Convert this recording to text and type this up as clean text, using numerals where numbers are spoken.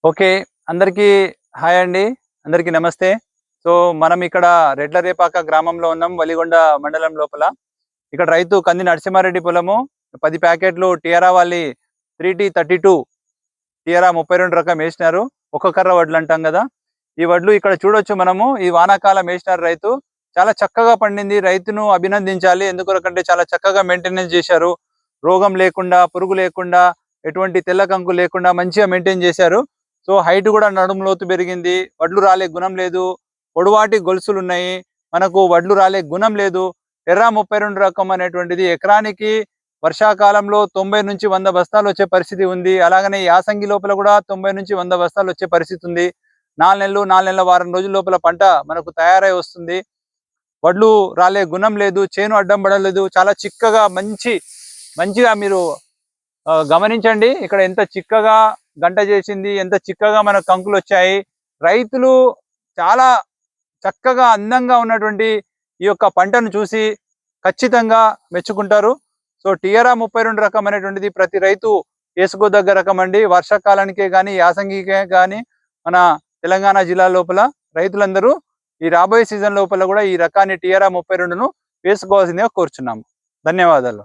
Okay. అందరికీ hi అండి. అందరికీ నమస్తే. సో, మనం ఇక్కడ రెడ్లరేపాక గ్రామంలో ఉన్నాం. వలిగొండ మండలం లోపల. ఇక్కడ రైతు కంది నరసింహారెడ్డి పొలము. 10 ప్యాకెట్లు టిఆరా వాళ్ళి 3T32 టిఆరా 32 రకం ఏసినారు. ఒక్క కర్ర వడ్లు అంటాం గదా! ఈ వడ్లు ఇక్కడ చూడొచ్చు మనము. ఈ వానాకాలం ఏసినారు రైతు. చాలా చక్కగా పండింది. రైతును అభినందించాలి. ఎందుకొరకంటే చాలా చక్కగా మెయింటెనెన్స్ చేశారు. రోగం లేకుండా, పురుగు లేకుండా, ఎటువంటి తెల్ల కంకు లేకుండా మంచిగా మెయింటైన్ చేశారు. సో హైట్ కూడా నడుము లోతు పెరిగింది. వడ్లు రాలే గుణం లేదు. పొడవాటి గొలుసులున్నాయి. మనకు వడ్లు రాలే గుణం లేదు. ఎర్ర 32 రకం అనేటువంటిది ఎకరానికి వర్షాకాలంలో 90-100 బస్తాలు వచ్చే పరిస్థితి ఉంది. అలాగనే యాసంగి లోపల కూడా 90-100 బస్తాలు వచ్చే పరిస్థితి ఉంది. 4 నెలలు, 4 నెలల వారం రోజుల లోపల పంట మనకు తయారై వస్తుంది. వడ్లు రాలే గుణం లేదు. చేను అడ్డం పడలేదు. చాలా చిక్కగా మంచిగా మీరు గమనించండి. ఇక్కడ ఎంత చిక్కగా గంట చేసింది, ఎంత చిక్కగా మన కంకులు వచ్చాయి. రైతులు చాలా చక్కగా అందంగా ఉన్నటువంటి ఈ యొక్క పంటను చూసి ఖచ్చితంగా మెచ్చుకుంటారు. సో టిఆరా 32 రకం అనేటువంటిది ప్రతి రైతు వేసుకోదగ్గ రకం అండి. వర్షాకాలానికే కానీ, యాసంగికే కానీ మన తెలంగాణ జిల్లా లోపల రైతులందరూ ఈ రాబోయే సీజన్ లోపల కూడా ఈ రకాన్ని టిఆరా 32ను వేసుకోవాల్సిందిగా కోరుచున్నాము. ధన్యవాదాలు.